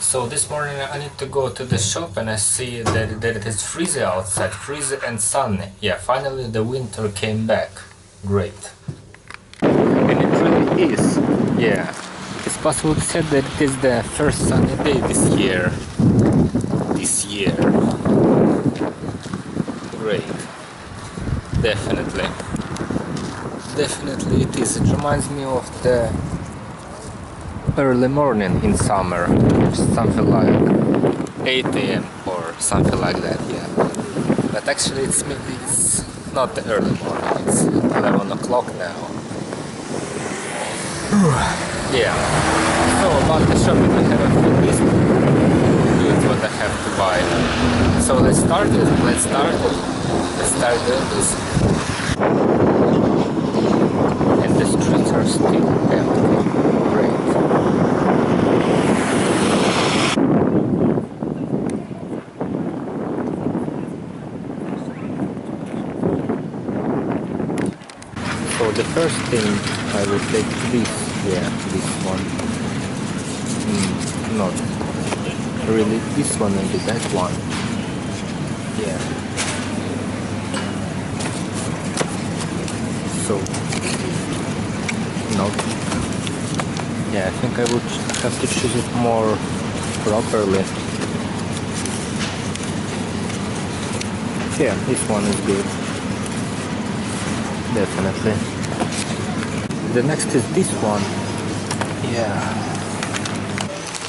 So this morning I need to go to the shop and I see that it is freezing outside, freezing and sunny. Yeah, finally the winter came back. Great. And it really is. Yeah. It's possible to say that it is the first sunny day this year. Great. Definitely. Definitely it is. It reminds me of the early morning in summer, something like 8 AM or something like that, yeah. But actually it's not the early morning, it's 11 o'clock now. Yeah. So about the shopping, I have a full list with what I have to buy. So let's start doing this. And the streets are still empty. Great. So the first thing I will take this, this one. Not really this one, maybe that one. Yeah. So, no. Yeah, I think I would have to choose it more properly. Yeah, this one is good. Definitely. The next is this one. Yeah.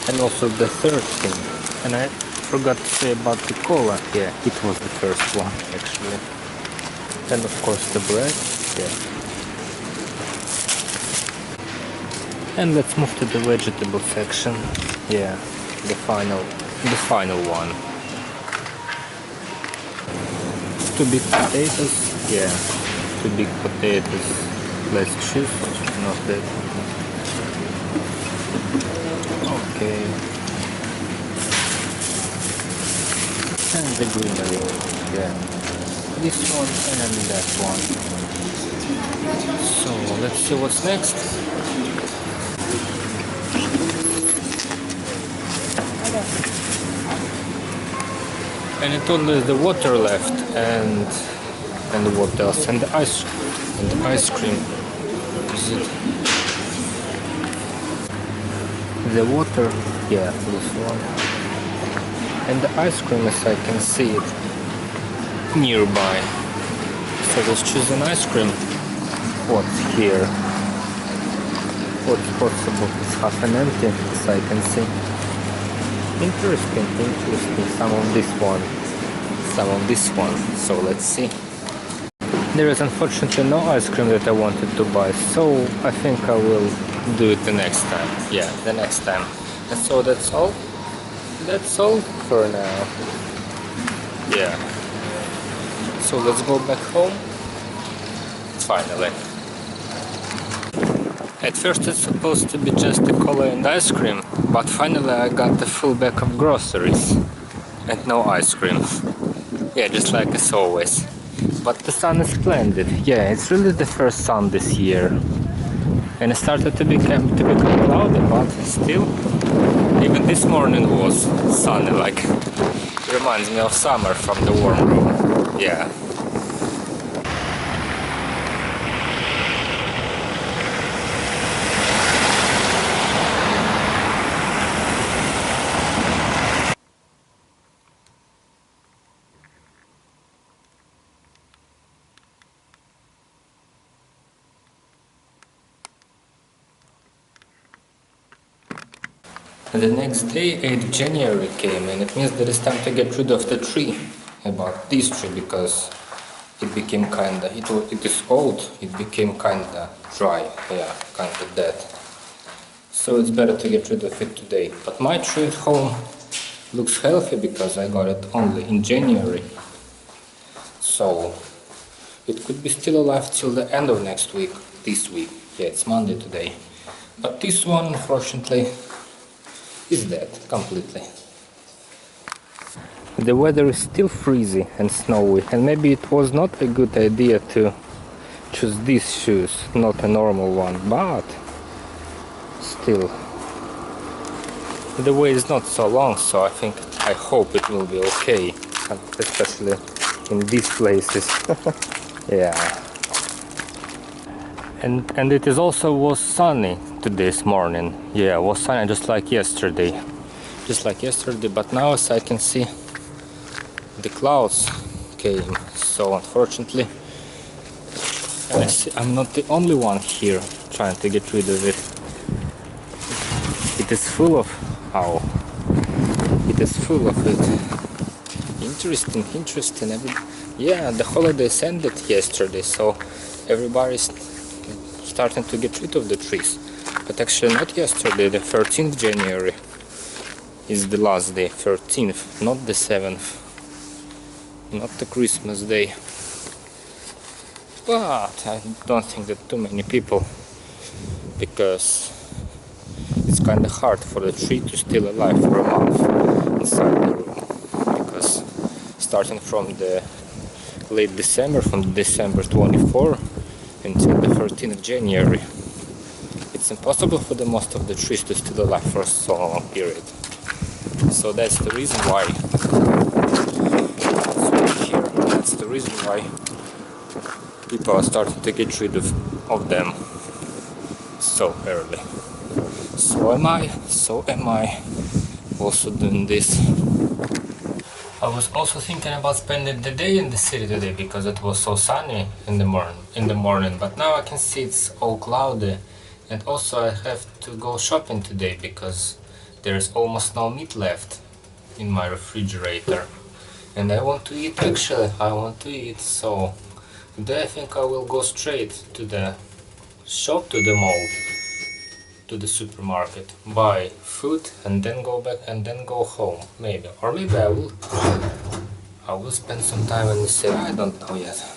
And also the third thing. And I forgot to say about the cola. Yeah, it was the first one actually. And of course the bread. Yeah. And let's move to the vegetable section. Yeah, the final one. 2 big potatoes. Yeah, 2 big potatoes. Let's choose. Not that. Okay. And the greenery. Yeah. This one and that one. So let's see what's next. And it only is the water left and what else? And the ice cream. Is it the water? Yeah, this one. And the ice cream, as I can see it nearby. So let's choose an ice cream. What's here? What's possible? It's half an empty, as I can see. Interesting. Some of this one. So let's see. There is unfortunately no ice cream that I wanted to buy, so I think I will do it the next time. Yeah, the next time. And so that's all. That's all for now. Yeah. So let's go back home. Finally. At first it's supposed to be just a cola and ice cream, but finally I got a full bag of groceries and no ice cream. Yeah, just like as always. But the sun is splendid. Yeah, it's really the first sun this year. And it started to become cloudy, but still, even this morning was sunny, like, reminds me of summer from the warm room. Yeah. And the next day, 8th January came, and it means that it's time to get rid of the tree, about this tree, because it became kinda, it is old, it became kinda dry, yeah, kinda dead. So it's better to get rid of it today. But my tree at home looks healthy because I got it only in January. So it could be still alive till the end of next week, this week. Yeah, it's Monday today. But this one, unfortunately, is dead completely. The weather is still freezing and snowy, and maybe it was not a good idea to choose these shoes, not a normal one, but still The way is not so long, so I hope it will be okay, especially in these places. Yeah. And it is also was sunny this morning. Yeah, it was sunny just like yesterday. But now, as I can see, the clouds came, so unfortunately I'm not the only one here trying to get rid of it. It is full of it. Interesting. Yeah, the holidays ended yesterday, so everybody's starting to get rid of the trees. But actually not yesterday, the 13th January is the last day. 13th, not the 7th, not the Christmas day. But I don't think that too many people, because it's kind of hard for the tree to still alive for a month inside the room, because starting from the late December, from December 24 until the 13th of January, it's impossible for the most of the trees to still alive for so long period. So that's the reason why people are starting to get rid of them so early. So am I also doing this. I was also thinking about spending the day in the city today because it was so sunny in the morning, but now I can see it's all cloudy, and also I have to go shopping today because there's almost no meat left in my refrigerator, and I want to eat. So today I think I will go straight to the shop, to the mall, to the supermarket, buy food, and then go back and then go home, maybe. Or maybe I will spend some time in the city. I don't know yet.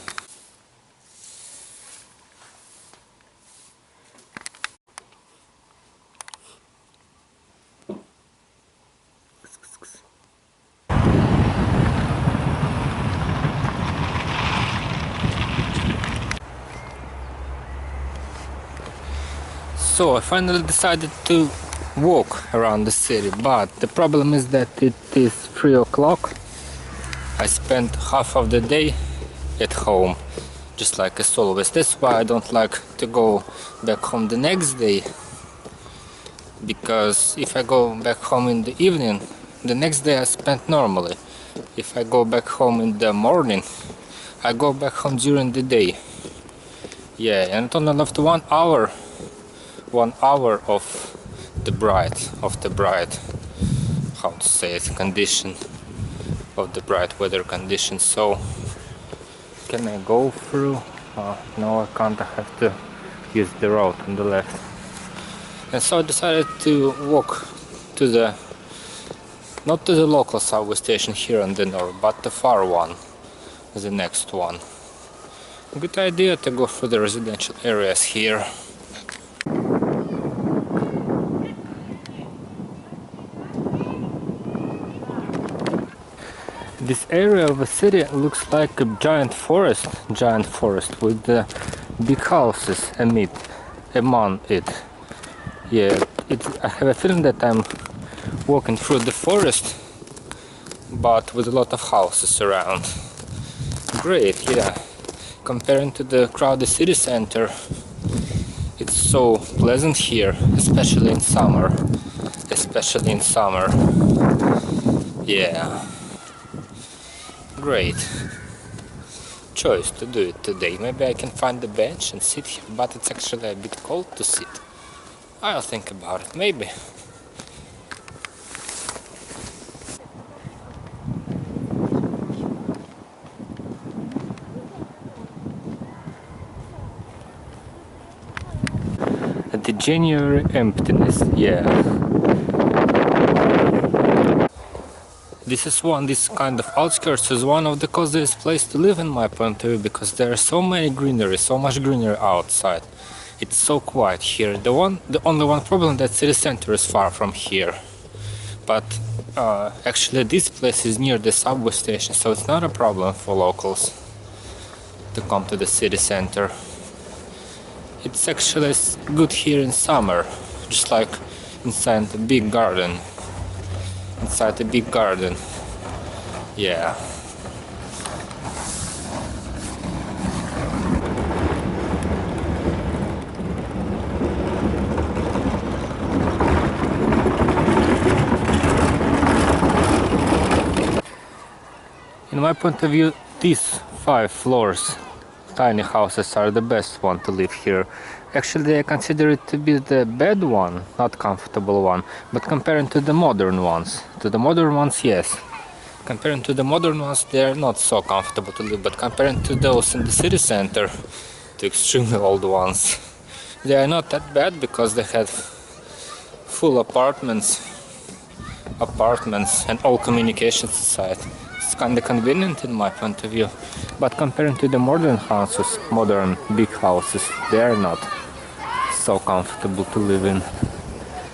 So I finally decided to walk around the city, but the problem is that it is 3 o'clock. I spent half of the day at home, just like as always. That's why I don't like to go back home the next day, because if I go back home in the evening, the next day I spent normally. If I go back home in the morning, I go back home during the day. Yeah, and it only left 1 hour. 1 hour of the bright, how to say it, condition of the bright weather condition. So can I go through? No, I can't. I have to use the road on the left. And so I decided to walk to the, not to the local subway station here on the north, but the far one, the next one. Good idea to go through the residential areas here. This area of the city looks like a giant forest with the big houses among it. Yeah, I have a feeling that I'm walking through the forest, but with a lot of houses around. Great, yeah. Comparing to the crowded city center, it's so pleasant here, especially in summer. Yeah. Great choice to do it today. Maybe I can find a bench and sit here, but it's actually a bit cold to sit. I'll think about it, maybe. The January emptiness, yeah. This kind of outskirts is one of the coziest places to live in my point of view, because there is so much greenery outside. It's so quiet here. The only one problem that city center is far from here. But actually this place is near the subway station, so it's not a problem for locals to come to the city center. It's actually good here in summer, just like inside the big garden inside a big garden. Yeah. In my point of view, these 5 floors, tiny houses, are the best one to live here. Actually, I consider it to be the bad one, not comfortable one, but comparing to the modern ones. To the modern ones, yes. Comparing to the modern ones, they are not so comfortable to live, but comparing to those in the city center, the extremely old ones, they are not that bad because they had full apartments and all communications inside. It's kind of convenient in my point of view, but comparing to the modern houses, modern big houses, they are not so comfortable to live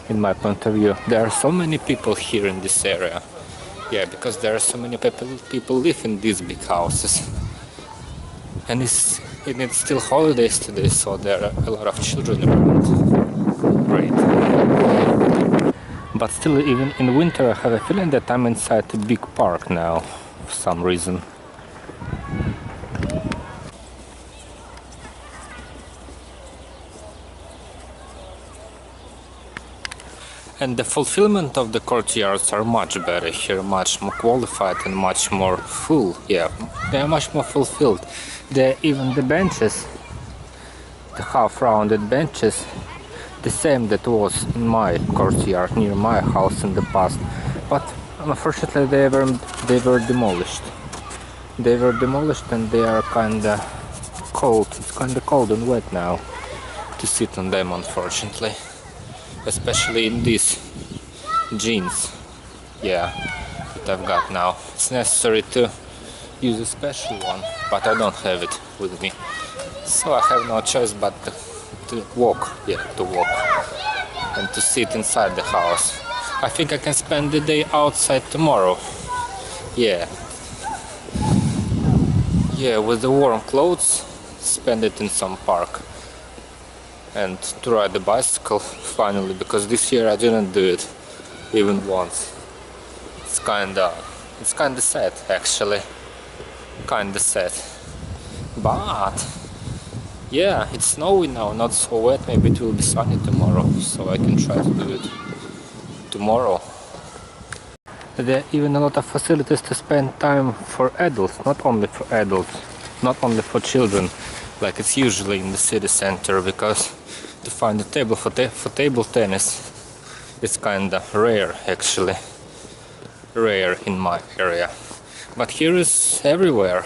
in my point of view. There are so many people here in this area. Yeah, because there are so many people live in these big houses. And it's still holidays today, so there are a lot of children around. Great. But still, even in winter, I have a feeling that I'm inside a big park now, for some reason. And the fulfillment of the courtyards are much better here, much more qualified and much more full. Yeah, they are much more fulfilled. Even the benches, the half-rounded benches, the same that was in my courtyard near my house in the past. But unfortunately they were demolished. They were demolished and they are kinda cold. It's kinda cold and wet now to sit on them, unfortunately. Especially in these jeans, yeah, that I've got now. It's necessary to use a special one, but I don't have it with me, so I have no choice but to walk and to sit inside the house. I think I can spend the day outside tomorrow. Yeah, with the warm clothes, spend it in some park. And to ride the bicycle finally, because this year I didn't do it even once. It's kinda sad, actually. Kinda sad. But yeah, it's snowy now, not so wet. Maybe it will be sunny tomorrow, so I can try to do it tomorrow. There are even a lot of facilities to spend time for adults, not only for adults, not only for children, like it's usually in the city center, because to find a table for table tennis is kinda rare, actually. Rare in my area. But here is everywhere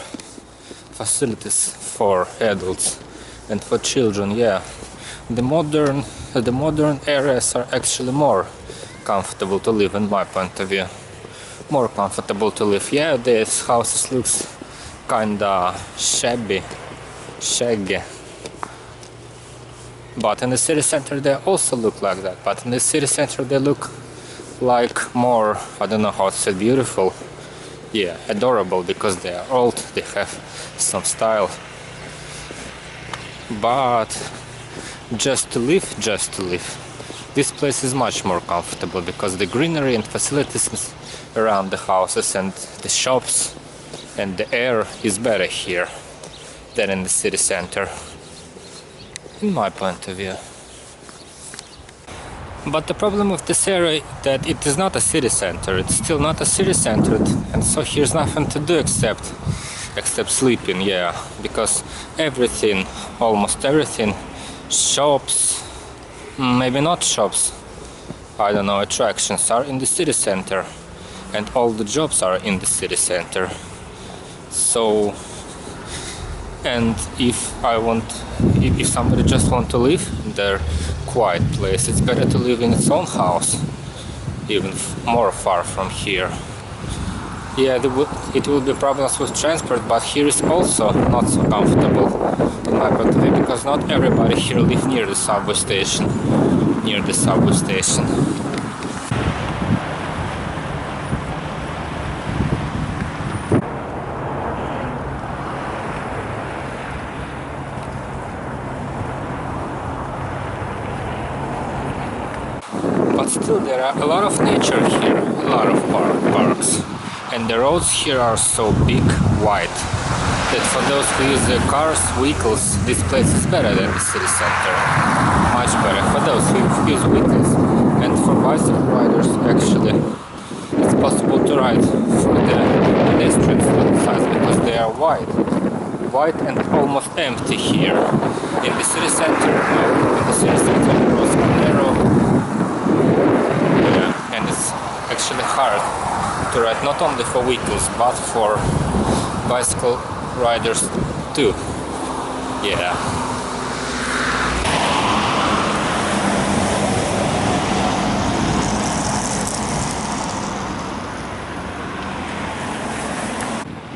facilities for adults and for children. Yeah, the modern areas are actually more comfortable to live in my point of view. More comfortable to live. Yeah, this houses looks kinda shaggy. But in the city center they also look like that. But in the city center they look like more, I don't know how to say, beautiful. Yeah, adorable, because they are old, they have some style. But just to live, this place is much more comfortable, because the greenery and facilities around the houses and the shops and the air is better here than in the city center, in my point of view. But the problem with this area is that it is not a city center. It's still not a city center, and so here's nothing to do except sleeping. Yeah, because everything, almost everything, shops, maybe not shops, I don't know, attractions are in the city center, and all the jobs are in the city center. So, and if somebody just want to live in their quiet place, it's better to live in its own house, even more far from here. Yeah, it will be problems with transport, but here is also not so comfortable in my point of view, because not everybody here lives near the subway station. But still there are a lot of nature here, a lot of parks. And the roads here are so big, wide, that for those who use their cars, vehicles, this place is better than the city center. Much better for those who use vehicles. And for bicycle riders, actually, it's possible to ride through the pedestrian sides because they are wide and almost empty here. In the city center, no. In the city center, the roads are narrow. Yeah, and it's actually hard to ride not only for vehicles but for bicycle riders too. Yeah.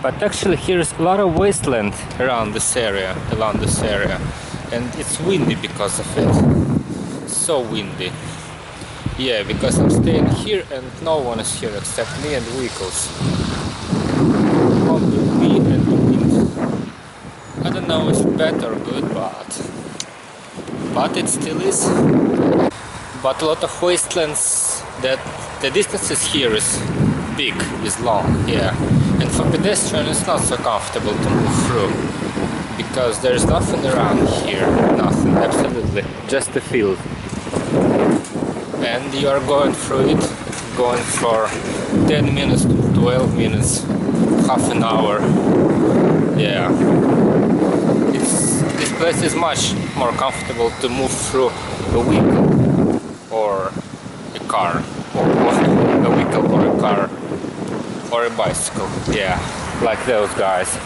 But actually here is a lot of wasteland around this area, and it's windy because of it. So windy. Yeah, because I'm staying here and no one is here except me and vehicles. Only me and the wind. I don't know if it's bad or good, but it still is. But a lot of wastelands, that the distances here is big, is long, yeah. And for pedestrians it's not so comfortable to move through, because there is nothing around here, nothing, absolutely, just a field. And you are going through it, going for 10 minutes, 12 minutes, half an hour. Yeah. This place is much more comfortable to move through a vehicle or a car, or a vehicle or a car or a bicycle. Yeah, like those guys.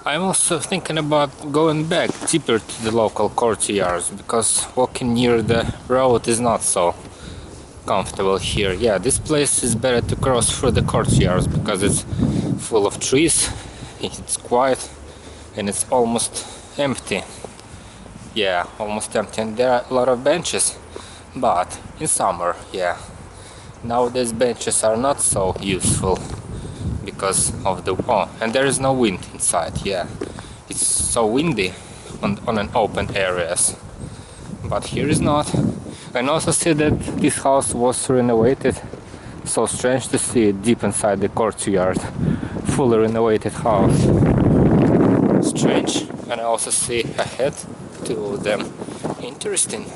I'm also thinking about going back deeper to the local courtyards, because walking near the road is not so comfortable here. Yeah, this place is better to cross through the courtyards because it's full of trees, it's quiet, and it's almost empty. Yeah, almost empty, and there are a lot of benches, but in summer, yeah, nowadays benches are not so useful because of the and there is no wind inside. Yeah, it's so windy on an open areas, but here is not. And also see that this house was renovated. So strange to see it deep inside the courtyard, fully renovated house. Strange. And I also see ahead two of them. Interesting.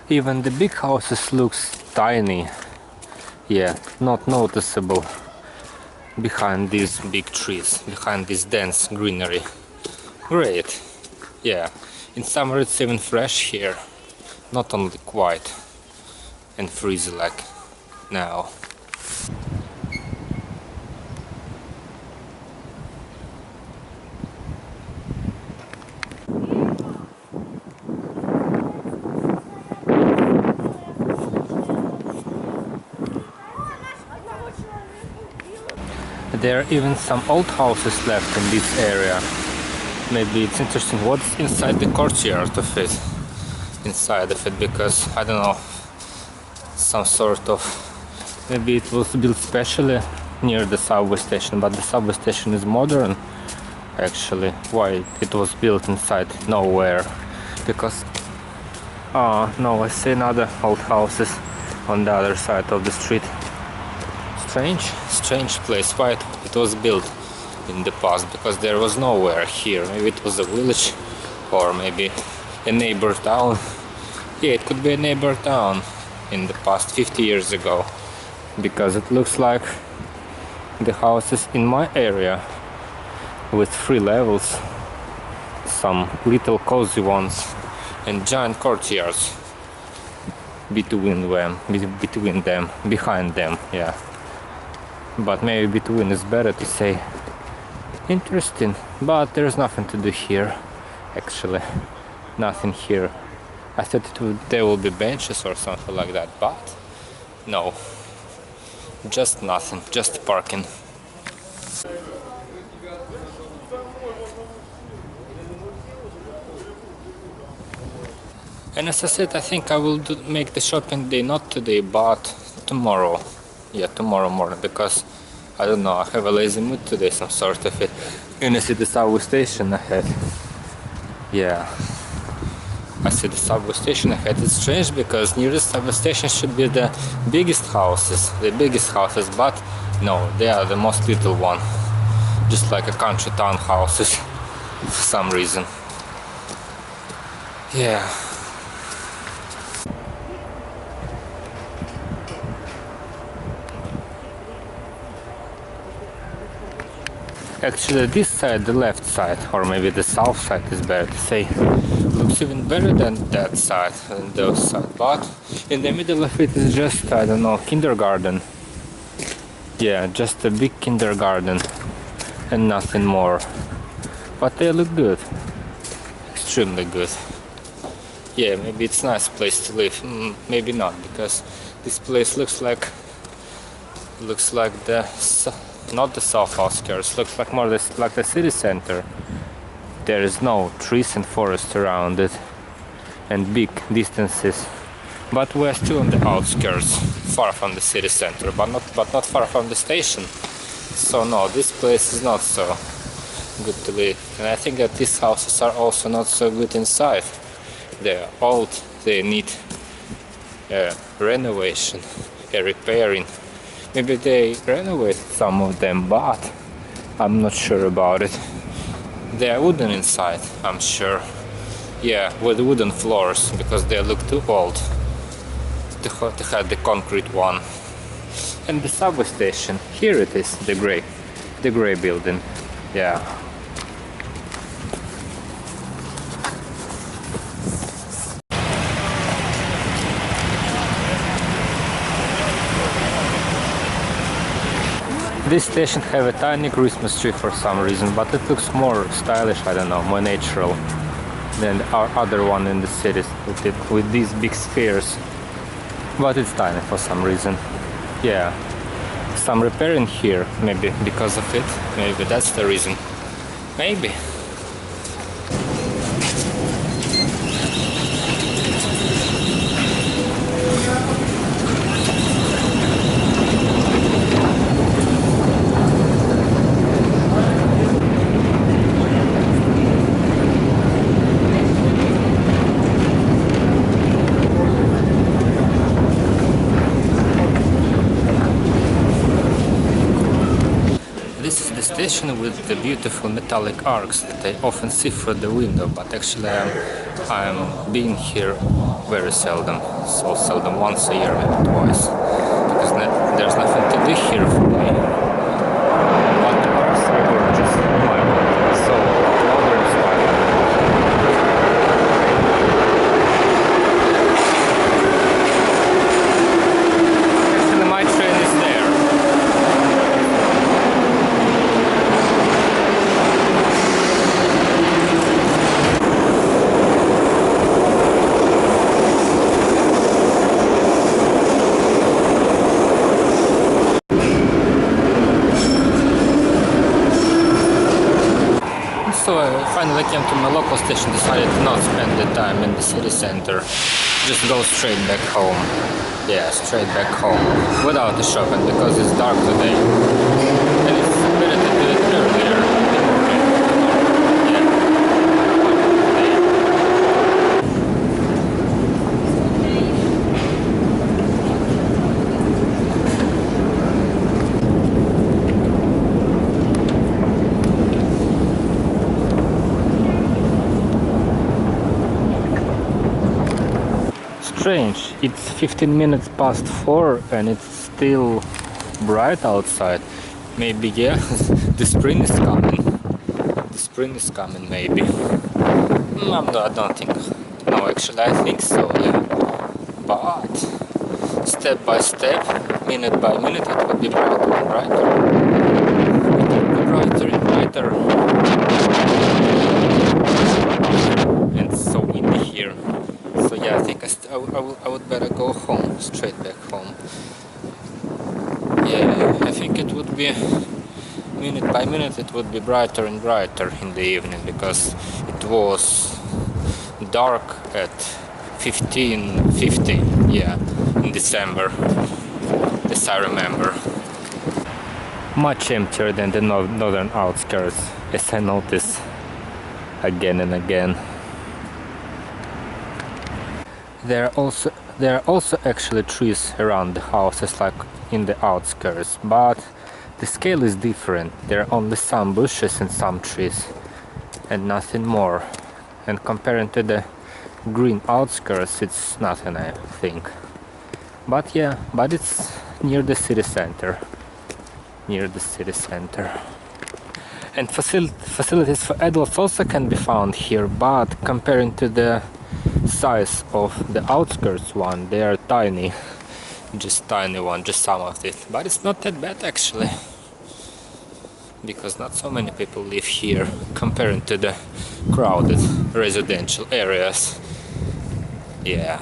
Even the big houses looks tiny. Yeah, not noticeable behind these big trees, behind this dense greenery. Great. Yeah, in summer it's even fresh here, not only quiet and freezing like now. There are even some old houses left in this area. Maybe it's interesting what's inside the courtyard of it. Because I don't know, some sort of, maybe it was built specially near the subway station, but the subway station is modern actually. Why it was built inside nowhere? Because no, I see another old houses on the other side of the street. Strange place. Why it was built in the past? Because there was nowhere here. Maybe it was a village, or maybe a neighbor town. Yeah, it could be a neighbor town in the past, 50 years ago, because it looks like the houses in my area with 3 levels, some little cozy ones, and giant courtyards between them, behind them. Yeah. But maybe between is better to say. Interesting, but there's nothing to do here, actually. Nothing here. I thought there will be benches or something like that, but no. Just nothing, just parking. And as I said, I think I will make the shopping day not today, but tomorrow. Yeah, tomorrow morning, because I don't know, I have a lazy mood today, some sort of it. And I see the subway station ahead. Yeah, I see the subway station ahead. It's strange because near the subway station should be the biggest houses, but no, they are the most little one. Just like a country town houses for some reason. Yeah. Actually, this side, the left side, or maybe the south side is better to say, looks even better than that side, than those side. But in the middle of it is just, I don't know, kindergarten. Yeah, just a big kindergarten and nothing more. But they look good, extremely good. Yeah, maybe it's a nice place to live. Maybe not, because this place looks like the. Not the south outskirts, looks like more like the city center. There is no trees and forest around it and big distances, but we're still on the outskirts, far from the city center, but not far from the station. So no, this place is not so good to live, and I think that these houses are also not so good inside. They're old, they need renovation, repairing. Maybe they renovated some of them, but I'm not sure about it. They are wooden inside, I'm sure. Yeah, with wooden floors, because they look too old to have the concrete one. And the subway station, here it is, the gray building. Yeah. This station have a tiny Christmas tree for some reason, but it looks more stylish, I don't know, more natural than our other one in the cities with these big spheres. But it's tiny for some reason. Yeah, some repairing here, maybe because of it. Maybe that's the reason. Maybe. Station with the beautiful metallic arcs that I often see through the window, but actually I'm being here very seldom, so seldom, once a year, maybe twice, because there's nothing to do here for me. But the arcs are gorgeous, my God, so modern style. Actually, my train is there. So I finally came to my local station, decided to not spend the time in the city center, just go straight back home. Yeah, straight back home, without the shopping, because it's dark today. And it's better to do it earlier in the morning. Strange, it's 15 minutes past 4 and it's still bright outside. Maybe, yeah, the spring is coming. The spring is coming, maybe. I don't think. No, actually, I think so, yeah. But step by step, minute by minute, it will be brighter and brighter. It will be brighter and brighter. And it's so windy here. So yeah, I think I would better go home, straight back home. Yeah, I think it would be, minute by minute, it would be brighter and brighter in the evening, because it was dark at 1550, yeah, in December, as I remember. Much emptier than the northern outskirts, as I notice again and again. There are also actually trees around the houses, like in the outskirts, but the scale is different. There are only some bushes and some trees, and nothing more. And comparing to the green outskirts, it's nothing, I think. But yeah, but it's near the city center. Near the city center. And facilities for adults also can be found here, but comparing to the size of the outskirts one, they are tiny. Just tiny one, just some of it. But it's not that bad actually, because not so many people live here comparing to the crowded residential areas. Yeah.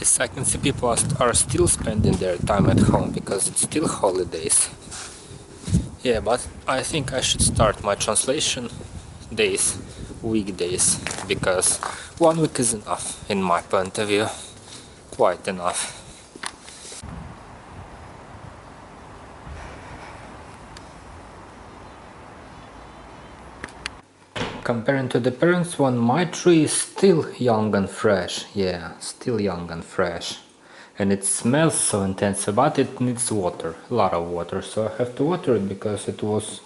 As I can see, people are still spending their time at home because it's still holidays. Yeah, but I think I should start my translation days, weekdays, because 1 week is enough in my point of view. Quite enough. Comparing to the parents one, my tree is still young and fresh. Yeah, still young and fresh. And it smells so intense, but it needs water, a lot of water. So I have to water it because it was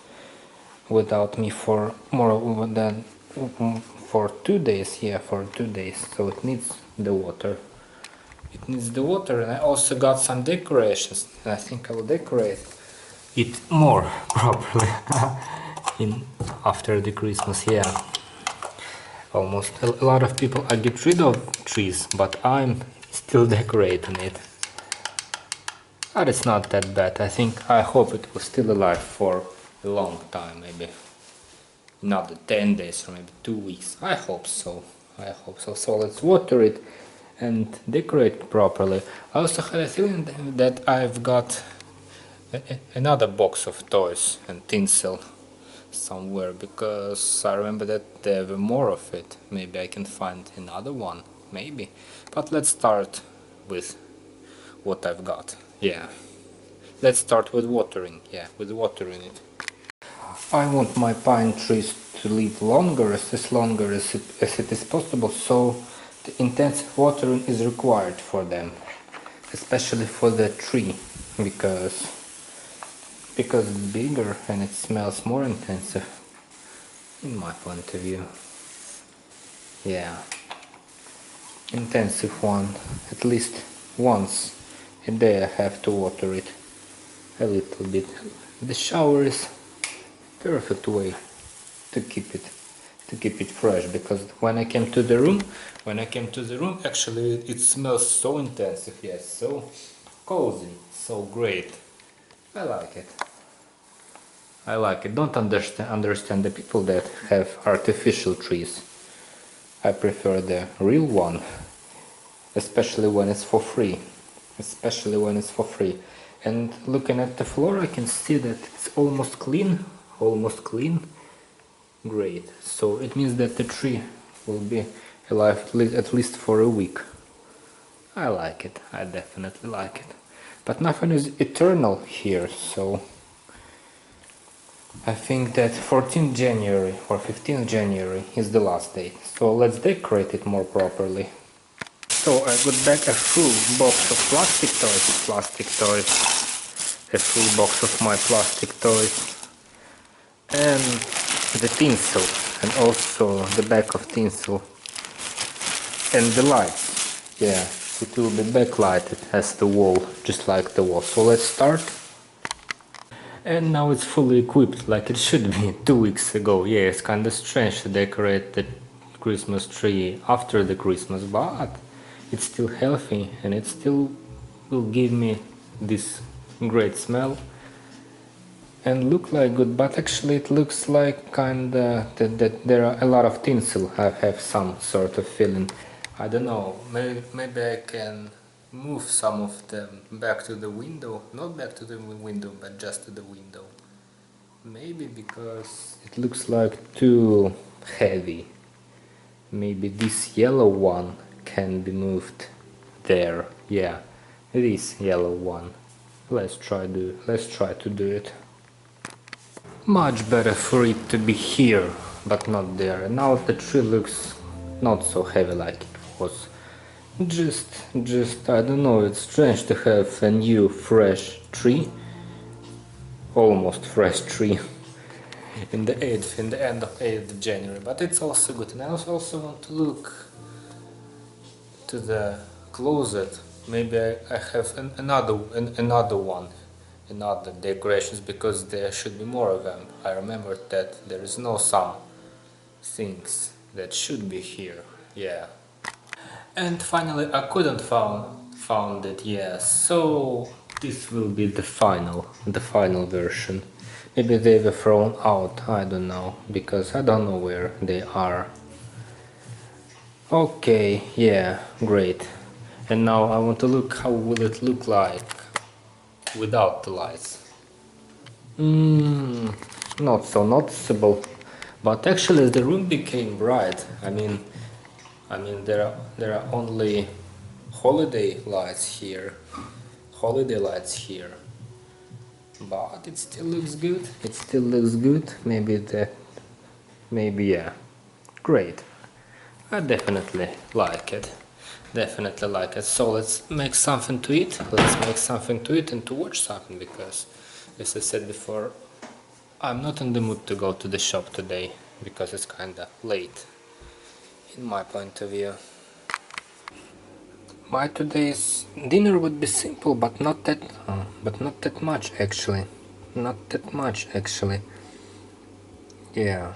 without me for more than for 2 days. Yeah, for 2 days. So it needs the water. It needs the water, and I also got some decorations. And I think I will decorate it more properly. After the Christmas, yeah. Almost a lot of people I get rid of trees, but I'm still decorating it. But it's not that bad. I hope it was still alive for a long time, maybe another 10 days or maybe 2 weeks. I hope so. I hope so. So let's water it and decorate it properly. I also had a feeling that I've got another box of toys and tinsel somewhere, because I remember that there were more of it. Maybe I can find another one, maybe. But let's start with what I've got. Yeah, let's start with watering. Yeah, with watering it. I want my pine trees to live longer, as longer as it is possible, so the intensive watering is required for them, especially for the tree, because it's bigger and it smells more intensive, in my point of view. Yeah, intensive one. At least once a day I have to water it a little bit. The shower is perfect way to keep it fresh, because when I came to the room, actually it smells so intensive. Yes, so cozy, so great. I like it. I like it. Don't understand the people that have artificial trees. I prefer the real one, especially when it's for free. And looking at the floor, I can see that it's almost clean. Great. So it means that the tree will be alive at least for a week. I like it. I definitely like it. But nothing is eternal here, so I think that 14th January or 15th January is the last date. So let's decorate it more properly. So I got back a full box of plastic toys. A full box of my plastic toys. And the tinsel, and also the back of tinsel. And the lights. Yeah. It will be backlighted as the wall, just like the wall. So let's start. And now it's fully equipped, like it should be 2 weeks ago. Yeah, it's kind of strange to decorate the Christmas tree after the Christmas, but it's still healthy and it still will give me this great smell and look like good. But actually it looks like kinda that there are a lot of tinsel. I have some sort of feeling. I don't know, maybe I can move some of them back to the window, not back to the window, but just to the window. Maybe because it looks like too heavy. Maybe this yellow one can be moved there. Yeah, this yellow one. Let's try to do it. Much better for it to be here, but not there. Now the tree looks not so heavy like it was. Just, I don't know, it's strange to have a new fresh tree, almost fresh tree, in the end of 8th of January, but it's also good. And I also want to look to the closet. Maybe I have another one, another decorations, because there should be more of them. I remembered that there is no some things that should be here. Yeah. And finally I couldn't found it, yes. So this will be the final version. Maybe they were thrown out, I don't know, because I don't know where they are. Okay, yeah, great. And now I want to look how will it look like without the lights. Not so noticeable, but actually the room became bright. I mean there are only holiday lights here, but it still looks good. Maybe yeah, great. I definitely like it. So let's make something to eat. And to watch something, because as I said before, I'm not in the mood to go to the shop today because it's kinda late in my point of view. My today's dinner would be simple, but not that much actually. Yeah,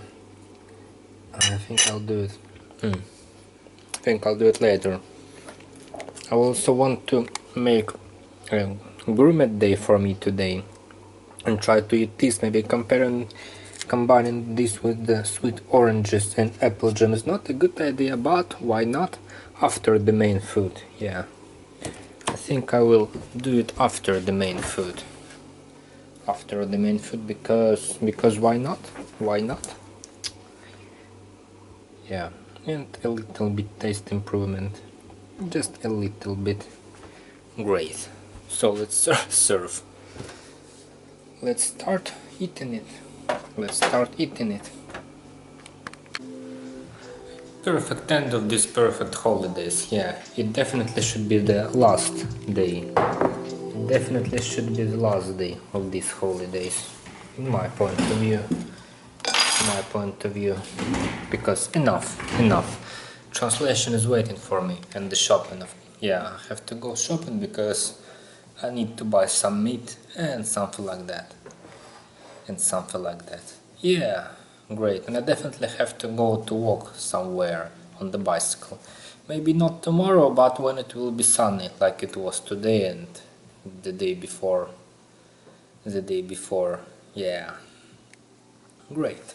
I think I'll do it. Later. I also want to make a gourmet day for me today and try to eat this. Maybe combining this with the sweet oranges and apple jam is not a good idea, but why not after the main food? Yeah, I think I will do it after the main food. Because why not? Yeah, and a little bit taste improvement, just a little bit. Great. So let's serve. Let's start eating it. Perfect end of these perfect holidays. Yeah, it definitely should be the last day. Of these holidays, in my point of view. Because enough. Translation is waiting for me, and the shopping. Yeah, I have to go shopping because I need to buy some meat and something like that. Yeah, great. And I definitely have to go to walk somewhere on the bicycle. Maybe not tomorrow, but when it will be sunny, like it was today and the day before. Yeah, great.